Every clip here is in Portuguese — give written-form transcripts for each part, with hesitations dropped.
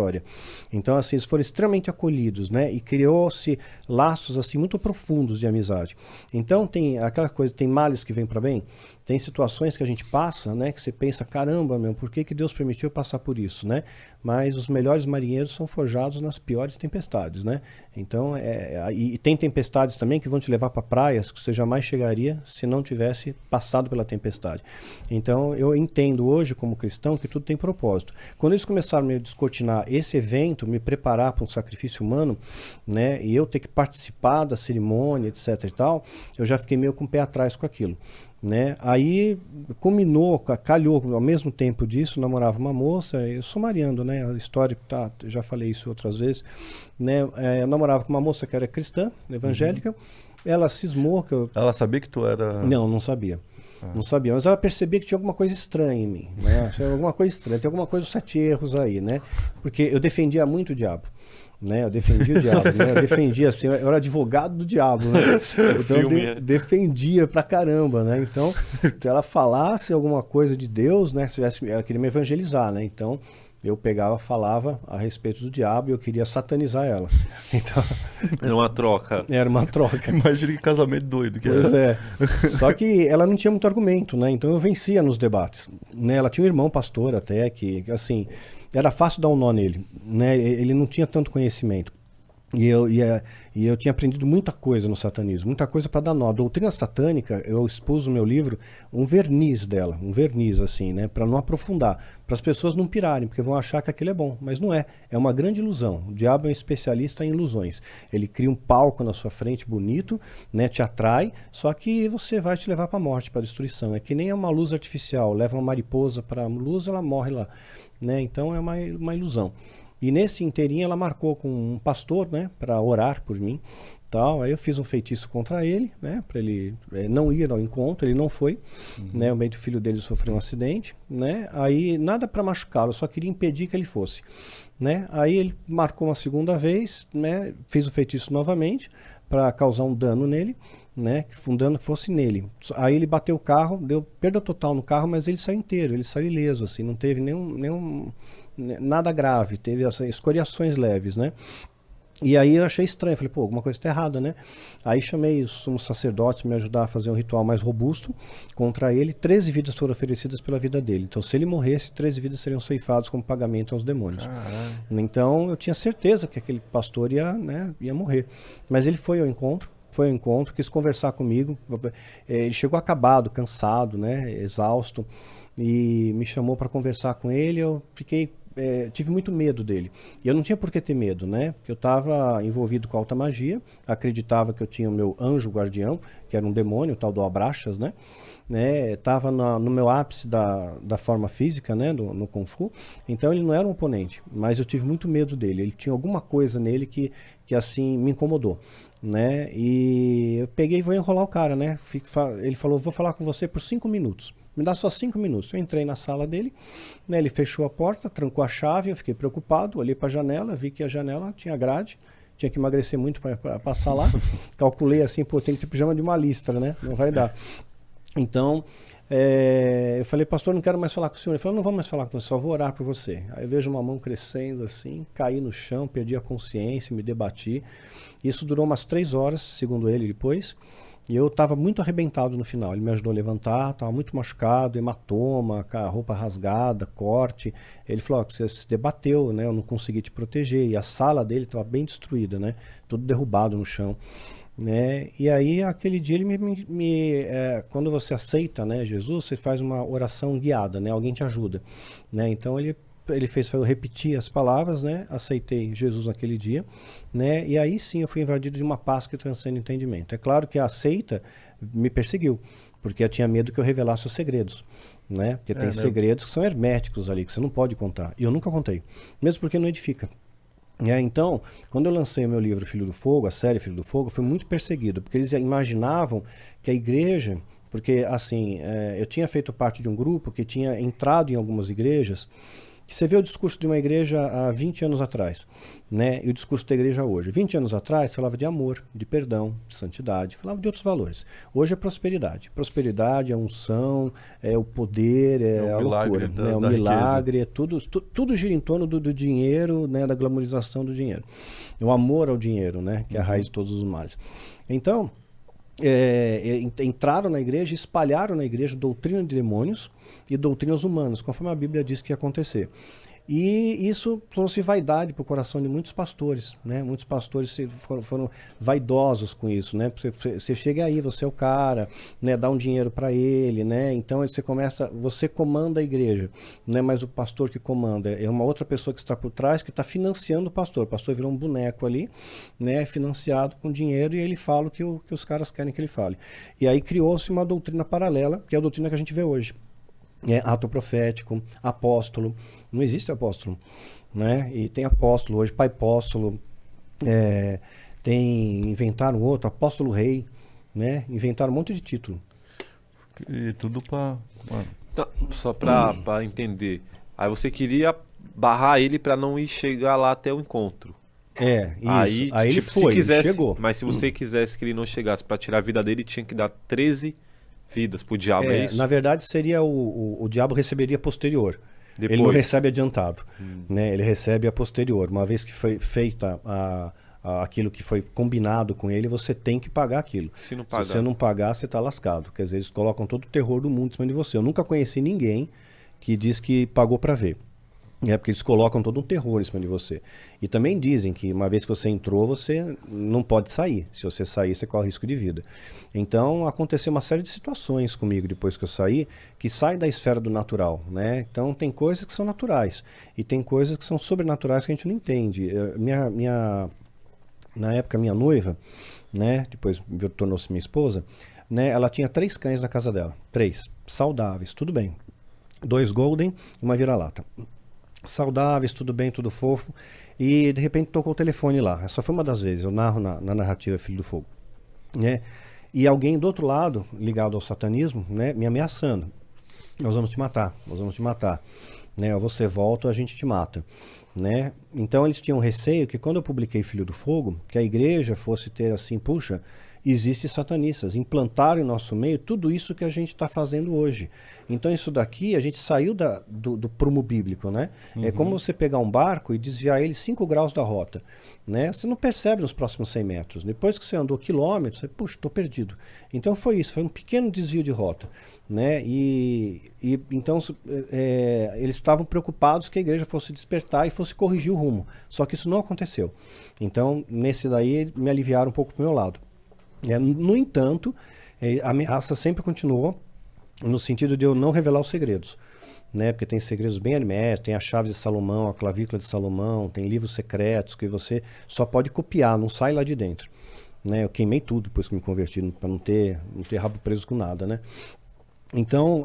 história. Então, assim, eles foram extremamente acolhidos, né? E criou-se laços, assim, muito profundos de amizade. Então, tem aquela coisa, tem males que vêm para bem, tem situações que a gente passa, né? Que você pensa, caramba, meu, por que que Deus permitiu eu passar por isso, né? Mas os melhores marinheiros são forjados nas piores tempestades, né? Então, e tem tempestades também que vão te levar para praias que você jamais chegaria se não tivesse passado pela tempestade. Então, eu entendo hoje, como cristão, que tudo tem propósito. Quando eles começaram a me descortinar esse evento, me preparar para um sacrifício humano, né? E eu ter que participar da cerimônia, etc e tal, eu já fiquei meio com o pé atrás com aquilo. Né? Aí culminou, calhou ao mesmo tempo disso, namorava uma moça, eu sumariando, né? A história, tá, eu já falei isso outras vezes, né? Eu namorava com uma moça que era cristã, evangélica, ela cismou que eu... Ela sabia que tu era... Não sabia. Não sabia, mas ela percebia que tinha alguma coisa estranha em mim, né? Tinha alguma coisa estranha, tem alguma coisa, os 7 erros aí, né? Porque eu defendia muito o diabo. Né? Eu defendia o diabo, né? Eu defendia assim, eu era advogado do diabo, né? Então eu defendia pra caramba, né? Então, se ela falasse alguma coisa de Deus, né? Ela queria me evangelizar, né? Então, eu pegava, falava a respeito do diabo e eu queria satanizar ela. Então, era uma troca. Era uma troca. Imagina que casamento doido que pois era. Só que ela não tinha muito argumento, né? Então eu vencia nos debates, né? Ela tinha um irmão pastor até que assim, era fácil dar um nó nele, né? Ele não tinha tanto conhecimento. E eu tinha aprendido muita coisa no satanismo, muita coisa para dar nó. A doutrina satânica, eu expus no meu livro um verniz dela, um verniz assim, né, para não aprofundar, para as pessoas não pirarem, porque vão achar que aquilo é bom, mas não é. É uma grande ilusão. O diabo é um especialista em ilusões. Ele cria um palco na sua frente bonito, né, te atrai, só que você vai te levar para a morte, para a destruição. É que nem uma luz artificial, leva uma mariposa para a luz, ela morre lá, né? Então é uma ilusão. E nesse inteirinho ela marcou com um pastor, né, para orar por mim, tal. Aí eu fiz um feitiço contra ele, né, para ele não ir ao encontro. Ele não foi, né, o meio do filho dele sofreu um acidente, né. Aí nada para machucá-lo, eu só queria impedir que ele fosse, né. Aí ele marcou uma segunda vez, né, fiz o feitiço novamente para causar um dano nele, né, que um dano que fosse nele. Aí ele bateu o carro, deu perda total no carro, mas ele saiu inteiro, ele saiu ileso, assim, não teve nada grave, teve escoriações leves, né? E aí eu achei estranho, falei, pô, alguma coisa está errada, né? Aí chamei os sumos sacerdotes para me ajudar a fazer um ritual mais robusto contra ele. 13 vidas foram oferecidas pela vida dele. Então, se ele morresse, 13 vidas seriam ceifadas como pagamento aos demônios. Caralho. Então, eu tinha certeza que aquele pastor ia morrer. Mas ele foi ao encontro, quis conversar comigo. Ele chegou acabado, cansado, né, exausto, e me chamou para conversar com ele. Eu tive muito medo dele. E eu não tinha por que ter medo, né? Porque eu estava envolvido com a alta magia, acreditava que eu tinha o meu anjo guardião, que era um demônio, o tal do Abraxas, né? Estava no meu ápice da forma física, né? No Kung Fu. Então ele não era um oponente, mas eu tive muito medo dele. Ele tinha alguma coisa nele que assim me incomodou, né? E eu peguei e vou enrolar o cara, né? Ele falou, vou falar com você por 5 minutos. Me dá só 5 minutos. Eu entrei na sala dele, né, ele fechou a porta, trancou a chave, eu fiquei preocupado, olhei para a janela, vi que a janela tinha grade, tinha que emagrecer muito para passar lá. Calculei assim, pô, tem que ter pijama de uma listra, né? Não vai dar. Então, eu falei, pastor, não quero mais falar com o senhor. Ele falou, não vou mais falar com você, só vou orar por você. Aí eu vejo uma mão crescendo assim, caí no chão, perdi a consciência, me debati. Isso durou umas 3 horas, segundo ele, depois. E eu estava muito arrebentado no final. Ele me ajudou a levantar, estava muito machucado, hematoma, com a roupa rasgada, corte. Ele falou, você se debateu, né? Eu não consegui te proteger. E a sala dele estava bem destruída, né? Tudo derrubado no chão. Né? E aí, aquele dia, ele quando você aceita, né, Jesus, você faz uma oração guiada, né? Alguém te ajuda. Né? Então, ele fez eu repetir as palavras, né? Aceitei Jesus naquele dia, né? E aí sim eu fui invadido de uma paz que transcende o entendimento. É claro que a seita me perseguiu, porque eu tinha medo que eu revelasse os segredos, né? Porque tem segredos que são herméticos ali, que você não pode contar. E eu nunca contei, mesmo porque não edifica. Então, quando eu lancei o meu livro Filho do Fogo, a série Filho do Fogo, eu fui muito perseguido, porque eles imaginavam que a igreja... Porque, assim, eu tinha feito parte de um grupo que tinha entrado em algumas igrejas Você vê o discurso de uma igreja há 20 anos atrás, né? E o discurso da igreja hoje. 20 anos atrás falava de amor, de perdão, de santidade, falava de outros valores. Hoje é prosperidade. Prosperidade, é unção, é o poder, é a loucura, né? O milagre, é tudo gira em torno do dinheiro, né? Da glamorização do dinheiro. O amor ao dinheiro, né? Que é a raiz de todos os males. Então, entraram na igreja, espalharam na igreja doutrina de demônios e doutrinas humanas, conforme a Bíblia diz que ia acontecer. E isso trouxe vaidade para o coração de muitos pastores, né? Muitos pastores foram vaidosos com isso, né? Você chega aí, você é o cara, né? Dá um dinheiro para ele, né? Então você comanda a igreja, não é mais o pastor que comanda, é uma outra pessoa que está por trás que está financiando o pastor virou um boneco ali, né? Financiado com dinheiro e ele fala o que os caras querem que ele fale. E aí criou-se uma doutrina paralela, que é a doutrina que a gente vê hoje. Ato profético, apóstolo, não existe apóstolo, né? E tem apóstolo hoje, pai apóstolo, inventaram outro, apóstolo rei, né? Inventaram um monte de título. E tudo para... Então, só para entender, aí você queria barrar ele para não ir chegar lá até o encontro. Isso. Aí tipo, ele foi, quisesse, ele chegou. Mas se você quisesse que ele não chegasse para tirar a vida dele, tinha que dar 13 vidas pro diabo, é isso? Na verdade, seria o diabo receberia posterior. Depois. Ele não recebe adiantado, né? Ele recebe a posterior. Uma vez que foi feita aquilo que foi combinado com ele, você tem que pagar aquilo. Se você não pagar, você está lascado. Quer dizer, eles colocam todo o terror do mundo em cima de você. Eu nunca conheci ninguém que diz que pagou para ver. Porque eles colocam todo um terror em cima de você. E também dizem que uma vez que você entrou, você não pode sair. Se você sair, você corre risco de vida. Então, aconteceu uma série de situações comigo depois que eu saí, que saem da esfera do natural, né? Então, tem coisas que são naturais. E tem coisas que são sobrenaturais que a gente não entende. Na época, minha noiva, né? Depois tornou-se minha esposa, né? Ela tinha 3 cães na casa dela. 3. Saudáveis, tudo bem. 2 golden e uma vira-lata. Saudáveis, tudo bem, tudo fofo, e de repente tocou o telefone lá. Essa foi uma das vezes, eu narro na narrativa Filho do Fogo, né? E alguém do outro lado, ligado ao satanismo, né, me ameaçando. Nós vamos te matar, né? Ou você volta ou a gente te mata, né? Então eles tinham receio que quando eu publiquei Filho do Fogo, que a igreja fosse ter assim, puxa, existem satanistas, implantaram em nosso meio tudo isso que a gente está fazendo hoje. Então isso daqui, a gente saiu do prumo bíblico, né? É como você pegar um barco e desviar ele 5 graus da rota, né? Você não percebe nos próximos 100 metros. Depois que você andou quilômetros, você, puxa, estou perdido. Então foi isso, foi um pequeno desvio de rota, né? Então eles estavam preocupados que a igreja fosse despertar e fosse corrigir o rumo. Só que isso não aconteceu. Então, nesse daí, me aliviaram um pouco pro meu lado. No entanto, a ameaça sempre continuou no sentido de eu não revelar os segredos, né? Porque tem segredos bem herméticos, tem a chave de Salomão, a clavícula de Salomão, tem livros secretos que você só pode copiar, não sai lá de dentro, né? Eu queimei tudo depois que me converti, para não ter rabo preso com nada, né? Então,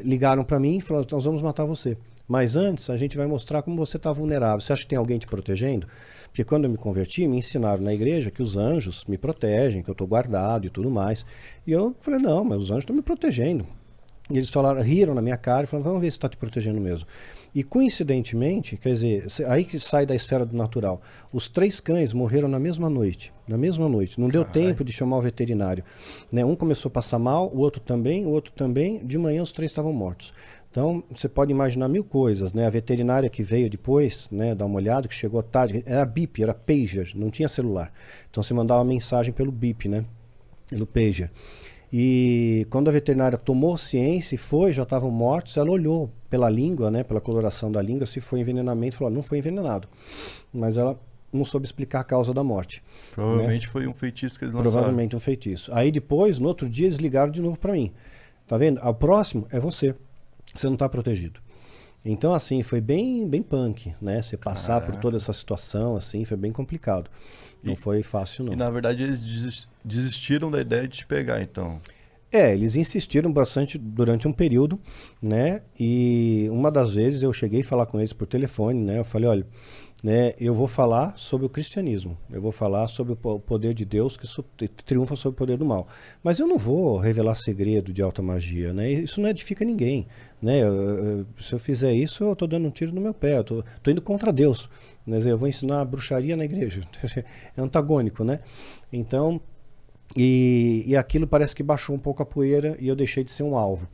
ligaram para mim e falaram, nós vamos matar você. Mas antes, a gente vai mostrar como você está vulnerável. Você acha que tem alguém te protegendo? Porque quando eu me converti, me ensinaram na igreja que os anjos me protegem, que eu estou guardado e tudo mais. E eu falei, não, mas os anjos estão me protegendo. E eles riram na minha cara e falaram, vamos ver se está te protegendo mesmo. E coincidentemente, quer dizer, aí que sai da esfera do natural, os 3 cães morreram na mesma noite. Não deu tempo de chamar o veterinário, né? Um começou a passar mal, o outro também, de manhã os 3 estavam mortos. Então, você pode imaginar 1000 coisas, né? A veterinária que veio depois, né, dar uma olhada, que chegou tarde, era bip, era pager, não tinha celular. Então, você mandava uma mensagem pelo bip, né? Pelo pager. E quando a veterinária tomou ciência e já estavam mortos, ela olhou pela língua, né, pela coloração da língua, se foi envenenamento, falou, não foi envenenado. Mas ela não soube explicar a causa da morte. Provavelmente, né? Foi um feitiço que eles lançaram. Provavelmente um feitiço. Aí depois, no outro dia, eles ligaram de novo para mim. Tá vendo? O próximo é você. Você não está protegido. Então, assim, foi bem punk, né? Você passar por toda essa situação, assim, foi bem complicado. Não foi fácil, não. E, na verdade, eles desistiram da ideia de te pegar, então. Eles insistiram bastante durante um período, né? E uma das vezes eu cheguei a falar com eles por telefone, né? Eu falei, olha, né, eu vou falar sobre o cristianismo, eu vou falar sobre o poder de Deus que triunfa sobre o poder do mal. Mas eu não vou revelar segredo de alta magia, né? Isso não edifica ninguém, né? Se eu fizer isso, eu estou dando um tiro no meu pé, eu tô indo contra Deus. Quer dizer, eu vou ensinar bruxaria na igreja. É antagônico, né? Então, e aquilo parece que baixou um pouco a poeira e eu deixei de ser um alvo.